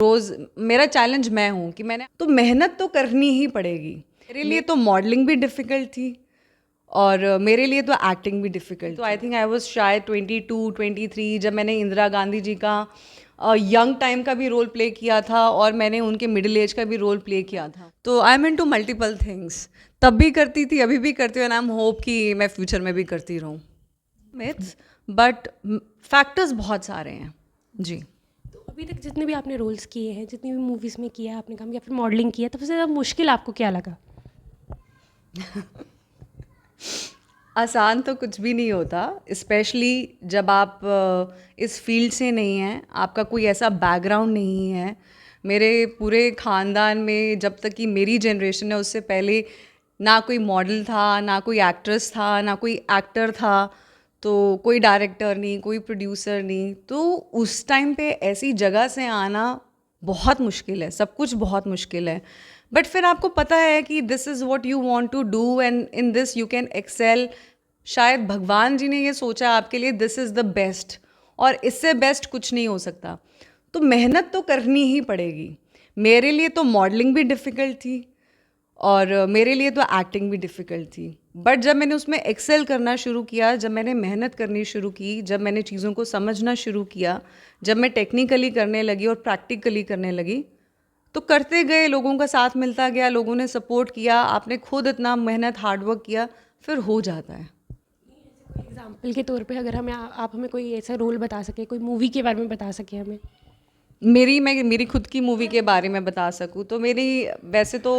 रोज़ मेरा चैलेंज मैं हूँ कि मैंने तो मेहनत तो करनी ही पड़ेगी। मेरे लिए तो मॉडलिंग भी डिफ़िकल्ट थी और मेरे लिए तो एक्टिंग भी डिफ़िकल्ट। तो आई थिंक आई वाज़ शायद 22, 23 जब मैंने इंदिरा गांधी जी का यंग टाइम का भी रोल प्ले किया था और मैंने उनके मिडिल एज का भी रोल प्ले किया था। तो I am into multiple things. तब भी करती थी, अभी भी करती हूँ एंड आई एम होप कि मैं फ्यूचर में भी करती रहूँ। मिथ्स बट फैक्टर्स बहुत सारे हैं जी। तो अभी तक जितने भी आपने रोल्स किए हैं, जितनी भी मूवीज़ में किया है आपने काम या फिर मॉडलिंग किया, सबसे ज़्यादा मुश्किल आपको क्या लगा? आसान तो कुछ भी नहीं होता, स्पेशली जब आप इस फील्ड से नहीं हैं, आपका कोई ऐसा बैकग्राउंड नहीं है। मेरे पूरे ख़ानदान में जब तक कि मेरी जनरेशन है उससे पहले ना कोई मॉडल था, ना कोई एक्ट्रेस था, ना कोई एक्टर था, तो कोई डायरेक्टर नहीं, कोई प्रोड्यूसर नहीं। तो उस टाइम पे ऐसी जगह से आना बहुत मुश्किल है, सब कुछ बहुत मुश्किल है। बट फिर आपको पता है कि this is what you want to do and in this you can excel. शायद भगवान जी ने ये सोचा आपके लिए दिस इज़ द बेस्ट और इससे बेस्ट कुछ नहीं हो सकता। तो मेहनत तो करनी ही पड़ेगी। मेरे लिए तो मॉडलिंग भी डिफ़िकल्ट थी और मेरे लिए तो एक्टिंग भी डिफ़िकल्ट थी। बट जब मैंने उसमें एक्सेल करना शुरू किया, जब मैंने मेहनत करनी शुरू की, जब मैंने चीज़ों को समझना शुरू किया, जब मैं टेक्निकली करने लगी और प्रैक्टिकली करने लगी, तो करते गए, लोगों का साथ मिलता गया, लोगों ने सपोर्ट किया, आपने खुद इतना मेहनत हार्ड वर्क किया, फिर हो जाता है। एग्जाम्पल के तौर पे अगर आप हमें कोई ऐसा रोल बता सके, कोई मूवी के बारे में बता सके हमें। मैं मेरी खुद की मूवी के बारे में बता सकूँ तो मेरी वैसे तो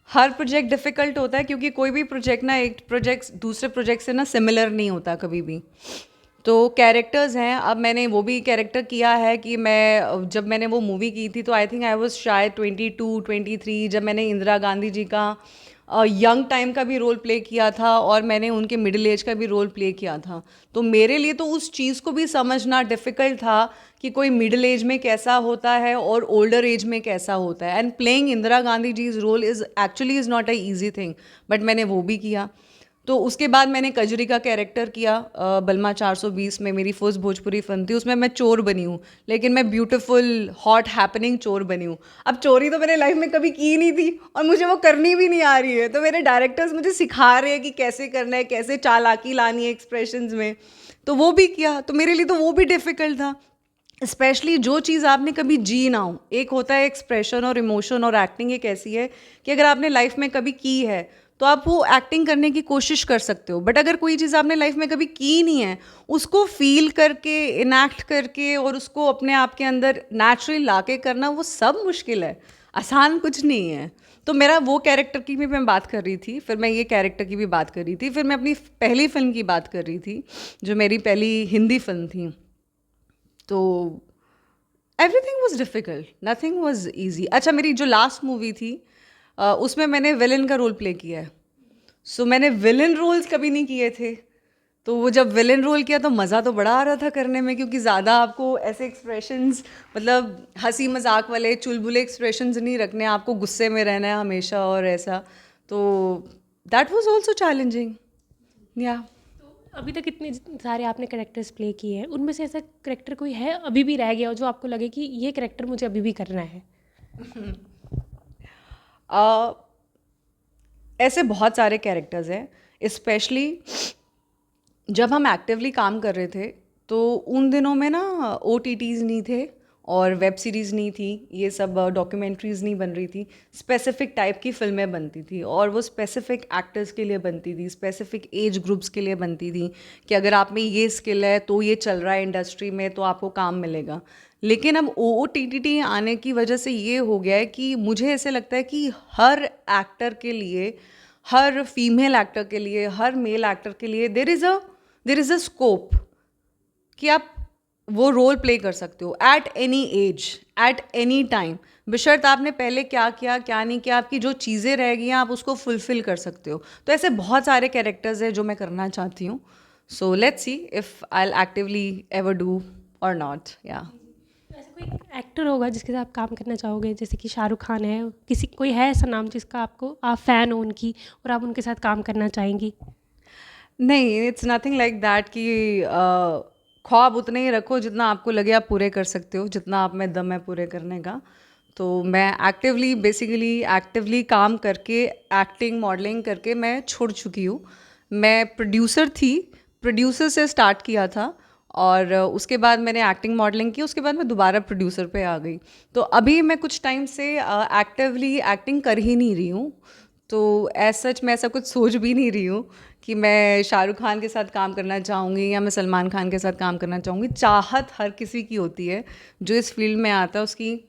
हर प्रोजेक्ट डिफ़िकल्ट होता है क्योंकि कोई भी प्रोजेक्ट ना एक प्रोजेक्ट दूसरे प्रोजेक्ट से ना सिमिलर नहीं होता कभी भी। तो कैरेक्टर्स हैं, अब मैंने वो भी कैरेक्टर किया है कि मैं जब मैंने वो मूवी की थी तो आई थिंक आई वाज़ शायद 22, 23 जब मैंने इंदिरा गांधी जी का यंग टाइम का भी रोल प्ले किया था और मैंने उनके मिडिल एज का भी रोल प्ले किया था। तो मेरे लिए तो उस चीज़ को भी समझना डिफ़िकल्ट था कि कोई मिडिल एज में कैसा होता है और ओल्डर एज में कैसा होता है। एंड प्लेइंग इंदिरा गांधी जीज role is actually is not a easy thing, but मैंने वो भी किया। तो उसके बाद मैंने कजरी का कैरेक्टर किया बलमा 420 में, मेरी फर्स्ट भोजपुरी फिल्म थी, उसमें मैं चोर बनी हूँ, लेकिन मैं ब्यूटीफुल हॉट हैपनिंग चोर बनी हूँ। अब चोरी तो मैंने लाइफ में कभी की नहीं थी और मुझे वो करनी भी नहीं आ रही है, तो मेरे डायरेक्टर्स मुझे सिखा रहे हैं कि कैसे करना है, कैसे चालाकी लानी है एक्सप्रेशंस में, तो वो भी किया। तो मेरे लिए तो वो भी डिफ़िकल्ट था, स्पेशली जो चीज़ आपने कभी जी ना हो। एक होता है एक्सप्रेशन और इमोशन, और एक्टिंग एक ऐसी है कि अगर आपने लाइफ में कभी की है तो आप वो एक्टिंग करने की कोशिश कर सकते हो। बट अगर कोई चीज़ आपने लाइफ में कभी की नहीं है, उसको फील करके, इनैक्ट करके और उसको अपने आप के अंदर नेचुरली ला के करना, वो सब मुश्किल है, आसान कुछ नहीं है। तो मेरा वो कैरेक्टर की भी मैं बात कर रही थी, फिर मैं ये कैरेक्टर की भी बात कर रही थी, फिर मैं अपनी पहली फिल्म की बात कर रही थी जो मेरी पहली हिंदी फिल्म थी। तो everything was difficult, nothing was easy. अच्छा, मेरी जो लास्ट मूवी थी उसमें मैंने विलन का रोल प्ले किया है। सो मैंने विलन रोल्स कभी नहीं किए थे, तो वो जब विलन रोल किया तो मज़ा तो बड़ा आ रहा था करने में, क्योंकि ज़्यादा आपको ऐसे एक्सप्रेशंस, मतलब हंसी मजाक वाले चुलबुले एक्सप्रेशंस नहीं रखने, आपको गुस्से में रहना है हमेशा और ऐसा। तो दैट वाज आल्सो चैलेंजिंग या। अभी तक इतने सारे आपने करेक्टर्स प्ले किए हैं, उनमें से ऐसा करेक्टर कोई है अभी भी रह गया हो जो आपको लगे कि ये करेक्टर मुझे अभी भी करना है? ऐसे बहुत सारे कैरेक्टर्स हैं, स्पेशली जब हम एक्टिवली काम कर रहे थे तो उन दिनों में ना OTTs नहीं थे और वेब सीरीज़ नहीं थी, ये सब डॉक्यूमेंट्रीज़ नहीं बन रही थी। स्पेसिफिक टाइप की फ़िल्में बनती थी और वो स्पेसिफिक एक्टर्स के लिए बनती थी, स्पेसिफिक एज ग्रुप्स के लिए बनती थी कि अगर आप में ये स्किल है तो ये चल रहा है इंडस्ट्री में तो आपको काम मिलेगा। लेकिन अब OTT आने की वजह से ये हो गया है कि मुझे ऐसे लगता है कि हर एक्टर के लिए, हर फीमेल एक्टर के लिए, हर मेल एक्टर के लिए देर इज़ अ स्कोप कि आप वो रोल प्ले कर सकते हो at any age, at any time, बशर्त आपने पहले क्या किया क्या नहीं किया, आपकी जो चीज़ें रह गई हैं आप उसको फुलफ़िल कर सकते हो। तो ऐसे बहुत सारे कैरेक्टर्स हैं जो मैं करना चाहती हूँ। So let's see if I will actively ever do और नॉट या। ऐसा कोई एक्टर होगा जिसके साथ आप काम करना चाहोगे, जैसे कि शाहरुख खान है, किसी कोई है ऐसा नाम जिसका आप फ़ैन हो उनकी और आप उनके साथ काम करना चाहेंगी? नहीं, इट्स नथिंग लाइक दैट कि ख्वाब उतने ही रखो जितना आपको लगे आप पूरे कर सकते हो, जितना आप में दम है पूरे करने का। तो मैं एक्टिवली काम करके, एक्टिंग मॉडलिंग करके मैं छोड़ चुकी हूँ। मैं प्रोड्यूसर थी, प्रोड्यूसर से स्टार्ट किया था और उसके बाद मैंने एक्टिंग मॉडलिंग की, उसके बाद मैं दोबारा प्रोड्यूसर पे आ गई। तो अभी मैं कुछ टाइम से एक्टिवली एक्टिंग कर ही नहीं रही हूँ। तो एज सच मैं ऐसा कुछ सोच भी नहीं रही हूँ कि मैं शाहरुख खान के साथ काम करना चाहूँगी या मैं सलमान खान के साथ काम करना चाहूँगी। चाहत हर किसी की होती है, जो इस फील्ड में आता है उसकी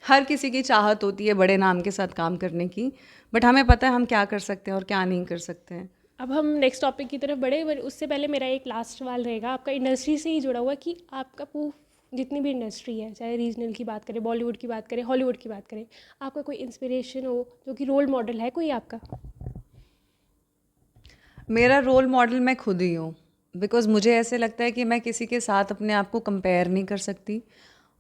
हर किसी की चाहत होती है बड़े नाम के साथ काम करने की। बट हमें पता है हम क्या कर सकते हैं और क्या नहीं कर सकते हैं। अब हम नेक्स्ट टॉपिक की तरफ बढ़े, पर उससे पहले मेरा एक लास्ट सवाल रहेगा आपका इंडस्ट्री से ही जुड़ा हुआ, कि आपका जितनी भी इंडस्ट्री है, चाहे रीजनल की बात करें, बॉलीवुड की बात करें, हॉलीवुड की बात करें, आपका कोई इंस्पिरेशन हो, जो कि रोल मॉडल है कोई आपका? मेरा रोल मॉडल मैं खुद ही हूँ, बिकॉज़ मुझे ऐसे लगता है कि मैं किसी के साथ अपने आप को कंपेयर नहीं कर सकती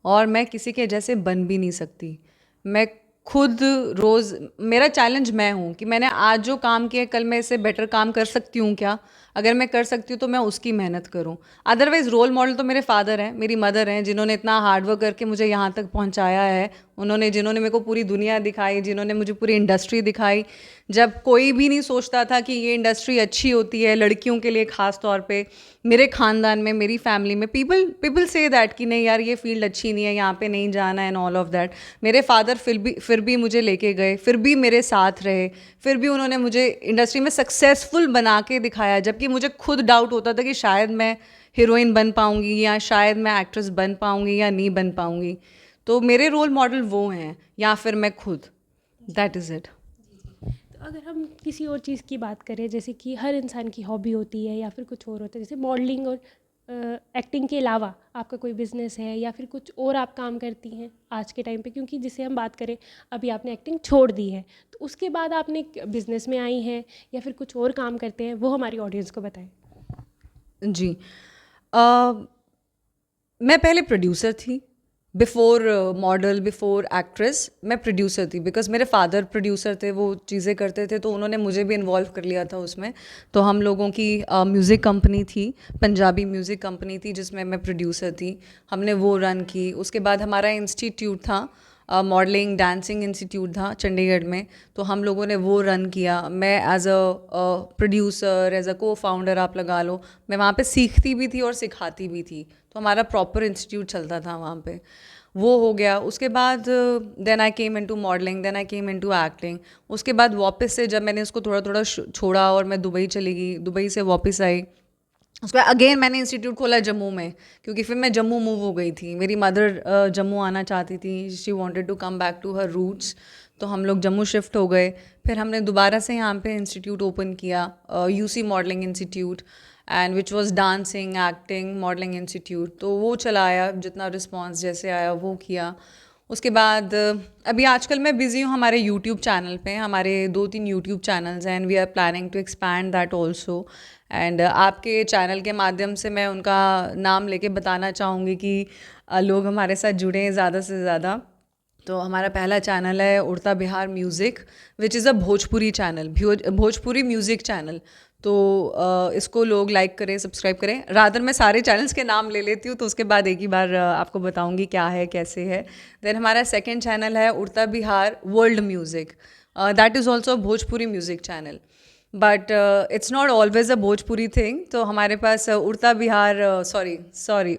और मैं किसी के जैसे बन भी नहीं सकती। मैं खुद रोज़, मेरा चैलेंज मैं हूँ कि मैंने आज जो काम किया कल मैं इससे बेटर काम कर सकती हूँ क्या? अगर मैं कर सकती हूँ तो मैं उसकी मेहनत करूँ। अदरवाइज़ रोल मॉडल तो मेरे फादर हैं, मेरी मदर हैं, जिन्होंने इतना हार्ड वर्क करके मुझे यहाँ तक पहुँचाया है। जिन्होंने मेरे को पूरी दुनिया दिखाई, जिन्होंने मुझे पूरी इंडस्ट्री दिखाई। जब कोई भी नहीं सोचता था कि ये इंडस्ट्री अच्छी होती है लड़कियों के लिए, ख़ास तौर पे मेरे ख़ानदान में, मेरी फैमिली में पीपल से दैट कि नहीं यार ये फील्ड अच्छी नहीं है, यहाँ पे नहीं जाना एंड ऑल ऑफ दैट। मेरे फादर फिर भी मुझे लेके गए, फिर भी मेरे साथ रहे, फिर भी उन्होंने मुझे इंडस्ट्री में सक्सेसफुल बना के दिखाया, जबकि मुझे खुद डाउट होता था कि शायद मैं हीरोइन बन पाऊँगी या शायद मैं एक्ट्रेस बन पाऊँगी या नहीं बन पाऊँगी। तो मेरे रोल मॉडल वो हैं या फिर मैं खुद, दैट इज़ इट। तो अगर हम किसी और चीज़ की बात करें, जैसे कि हर इंसान की हॉबी होती है या फिर कुछ और होता है, जैसे मॉडलिंग और एक्टिंग के अलावा आपका कोई बिजनेस है या फिर कुछ और आप काम करती हैं आज के टाइम पे? क्योंकि जिसे हम बात करें, अभी आपने एक्टिंग छोड़ दी है, तो उसके बाद आपने बिजनेस में आई हैं या फिर कुछ और काम करते हैं, वो हमारी ऑडियंस को बताएं। जी, मैं पहले प्रोड्यूसर थी, बिफोर मॉडल, बिफोर एक्ट्रेस मैं प्रोड्यूसर थी। बिकॉज़ मेरे फादर प्रोड्यूसर थे, वो चीज़ें करते थे तो उन्होंने मुझे भी इन्वॉल्व कर लिया था उसमें। तो हम लोगों की म्यूज़िक कंपनी थी, पंजाबी म्यूज़िक कंपनी थी जिसमें मैं प्रोड्यूसर थी। हमने वो रन की। उसके बाद हमारा इंस्टीट्यूट था, मॉडलिंग डांसिंग इंस्टीट्यूट था चंडीगढ़ में, तो हम लोगों ने वो रन किया। मैं as a producer, as a co founder आप लगा लो, मैं वहाँ पे सीखती भी थी और सिखाती भी थी। तो हमारा प्रॉपर इंस्टीट्यूट चलता था वहाँ पे। वो हो गया। उसके बाद then I came into modelling, then I came into acting. उसके बाद वापस से जब मैंने उसको थोड़ा थोड़ा छोड़ा और मैं दुबई चली गई, दुबई से वापस आई। उसके बाद अगेन मैंने इंस्टीट्यूट खोला जम्मू में, क्योंकि फिर मैं जम्मू मूव हो गई थी। मेरी मदर जम्मू आना चाहती थी, she wanted to come back to her roots. तो हम लोग जम्मू शिफ्ट हो गए। फिर हमने दोबारा से यहाँ पे इंस्टीट्यूट ओपन किया, UC modelling institute, and which was dancing acting modelling institute. तो वो चलाया, जितना रिस्पॉन्स जैसे आया वो किया। उसके बाद अभी आजकल मैं बिज़ी हूँ हमारे यूट्यूब चैनल पे। हमारे 2-3 यूट्यूब चैनल्स हैं and we are planning to expand that also. And आपके चैनल के माध्यम से मैं उनका नाम लेके बताना चाहूँगी कि लोग हमारे साथ जुड़ें ज़्यादा से ज़्यादा। तो हमारा पहला चैनल है उड़ता Bihar music, which is a Bhojpuri channel, Bhojpuri music channel. तो इसको लोग लाइक करें, सब्सक्राइब करें। रादर मैं सारे चैनल्स के नाम ले लेती हूँ, तो उसके बाद एक ही बार आपको बताऊँगी क्या है कैसे है। देन हमारा सेकेंड चैनल है उड़ता Bihar world music, that is also Bhojpuri music channel, but it's not always a Bhojpuri thing. तो हमारे पास उड़ता बिहार, सॉरी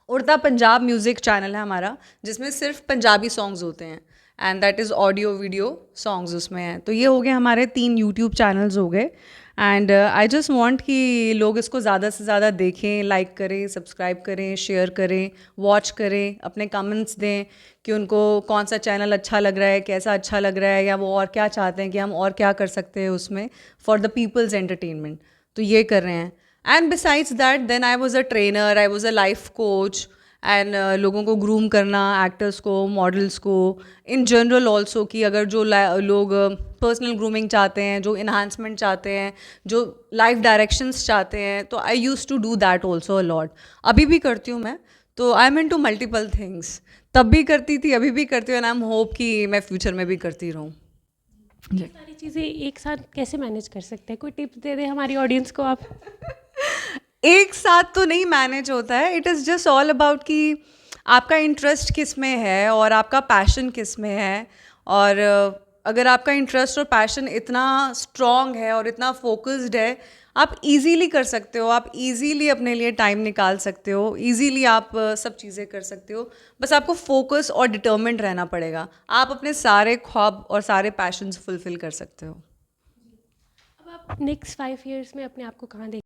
उड़ता पंजाब म्यूज़िक चैनल है हमारा, जिसमें सिर्फ पंजाबी सॉन्ग्स होते हैं and that is audio video songs उसमें हैं। तो ये हो गए हमारे 3 यूट्यूब चैनल्स हो गए। एंड आई जस्ट वांट कि लोग इसको ज़्यादा से ज़्यादा देखें, लाइक करें, सब्सक्राइब करें, शेयर करें, वॉच करें, अपने कमेंट्स दें कि उनको कौन सा चैनल अच्छा लग रहा है, कैसा अच्छा लग रहा है, या वो और क्या चाहते हैं कि हम और क्या कर सकते हैं उसमें फॉर द पीपल्स एंटरटेनमेंट। तो ये कर रहे हैं। And besides that then I was a trainer, I was a life coach, and लोगों को ग्रूम करना, एक्टर्स को, मॉडल्स को, इन जनरल ऑल्सो, कि अगर जो लोग पर्सनल ग्रूमिंग चाहते हैं, जो इन्हांसमेंट चाहते हैं, जो लाइफ डायरेक्शंस चाहते हैं, तो I use to do that also a lot. अभी भी करती हूँ मैं। तो I am into multiple things, तब भी करती थी, अभी भी करती हूँ, एंड आई एम होप कि मैं फ्यूचर में भी करती रहूँ। ये सारी चीज़ें एक साथ कैसे मैनेज कर सकते हैं? कोई टिप्स दे दें हमारी ऑडियंस को आप। एक साथ तो नहीं मैनेज होता है. It is just all about कि आपका इंटरेस्ट किस में है और आपका पैशन किस में है. और अगर आपका इंटरेस्ट और पैशन इतना स्ट्रॉन्ग है और इतना फोकस्ड है, आप इजीली कर सकते हो. आप इजीली अपने लिए टाइम निकाल सकते हो. इजीली आप सब चीज़ें कर सकते हो. बस आपको फोकस और डिटर्मिन्ड रहना पड़ेगा. आप अपने सारे ख्वाब और सारे पैशंस फुलफिल कर सकते हो. अब आप नेक्स्ट 5 ईयर्स में अपने आप को कहाँ देख